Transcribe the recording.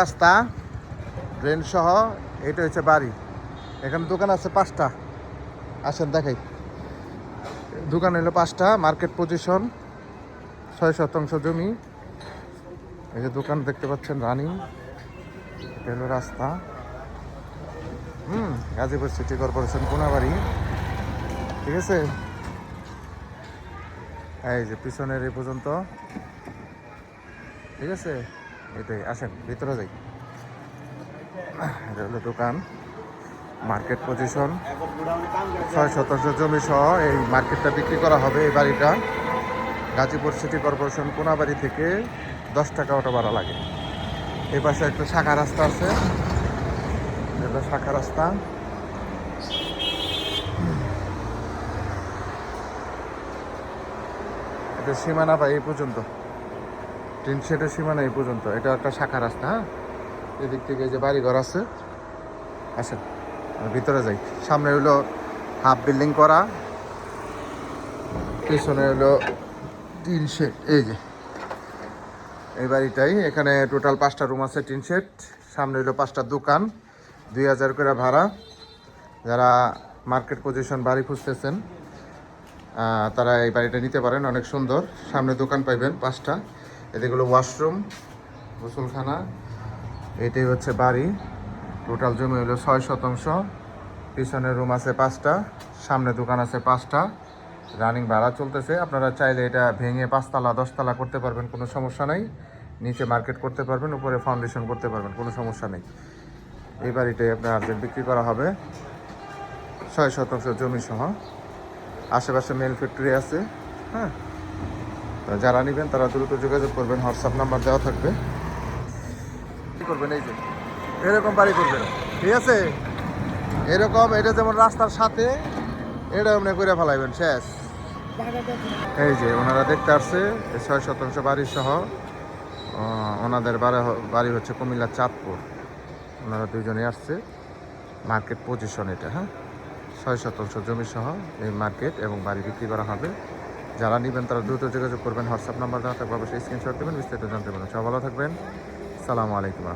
রাস্তা ড্রেন সহ এটা হচ্ছে বাড়ি। এখানে দোকান আছে 5টা। আসেন দেখাই। দোকান হলো 5টা, মার্কেট পজিশন, 6 শতাংশ জমি। এই যে দোকান দেখতে পাচ্ছেন রানিং। এটা হলো রাস্তা। Gazipur city corporation Konabari. ঠিক আছে, এই যে পিছনের এই পর্যন্ত। ঠিক আছে, এটাই। আসেন ভিতরে যাই। এটা হলো দোকান, মার্কেট পজিশন, 6 শতাংশ জমি সহ এই মার্কেটটা বিক্রি করা হবে। এই বাড়িটা গাজীপুর সিটি কর্পোরেশন কোনাবাড়ি থেকে 10 টাকা অটো ভাড়া লাগে। এই পাশে একটা শাখা রাস্তা আছে, এটা শাখা রাস্তা। এটা সীমানা পাই এই পর্যন্ত, টিন শেডের সীমানা এই পর্যন্ত। এটা একটা শাখা রাস্তা। হ্যাঁ, এদিক থেকে যে বাড়িঘর আছে। আসেন ভিতরে যাই। সামনে হইলো হাফ বিল্ডিং করা, পিছনে হলো টিন শেড। এই যে এই বাড়িটাই, এখানে টোটাল 5টা রুম আছে, টিন শেড। সামনে হইলো 5টা দোকান, 2000 করে ভাড়া। যারা মার্কেট পজিশন বাড়ি খুঁজতেছেন তারা এই বাড়িটা নিতে পারেন, অনেক সুন্দর। সামনে দোকান পাইবেন 5টা। এদিকে হলো ওয়াশরুম, গোসলখানা। এটাই হচ্ছে বাড়ি। টোটাল জমি হলো 6 শতাংশ। পিছনের রুম আছে 5টা, সামনে দোকান আছে 5টা। রানিং ভাড়া চলতেছে। আপনারা চাইলে এটা ভেঙে 5তলা 10তলা করতে পারবেন, কোনো সমস্যা নেই। নিচে মার্কেট করতে পারবেন, উপরে ফাউন্ডেশন করতে পারবেন, কোনো সমস্যা নেই। এই বাড়িটাই আপনার আর্জেন্ট বিক্রি করা হবে, 6 শতাংশ জমি সহ। আশেপাশে মেল ফ্যাক্টরি আছে। হ্যাঁ, তো যারা নেবেন তারা দ্রুত যোগাযোগ করবেন, হোয়াটসঅ্যাপ নাম্বার দেওয়া থাকবে। কী করবেন, এই যে এরকম বাড়ি করবেন। ঠিক আছে, এরকম, এটা যেমন রাস্তার সাথে, এটা এমনি করে ফেলাইবেন, শেষ। এই যে ওনারা দেখতে আসছে 6 শতাংশ বাড়ি সহ। ওনাদের বাড়ি হচ্ছে কুমিল্লার চাঁদপুর। ওনারা দুজনে আসছে। মার্কেট পজিশন এটা। হ্যাঁ, 6 শতাংশ জমি সহ এই মার্কেট এবং বাড়ি বিক্রি করা হবে। যারা নেবেন তারা দ্রুত যোগাযোগ করবেন, হোয়াটসঅ্যাপ নাম্বার দেওয়া থাকবে, অবশ্যই স্ক্রিনশট দেবেন, বিস্তারিত জানতে পারবেন। সব ভালো থাকবেন, সালামু আলাইকুম।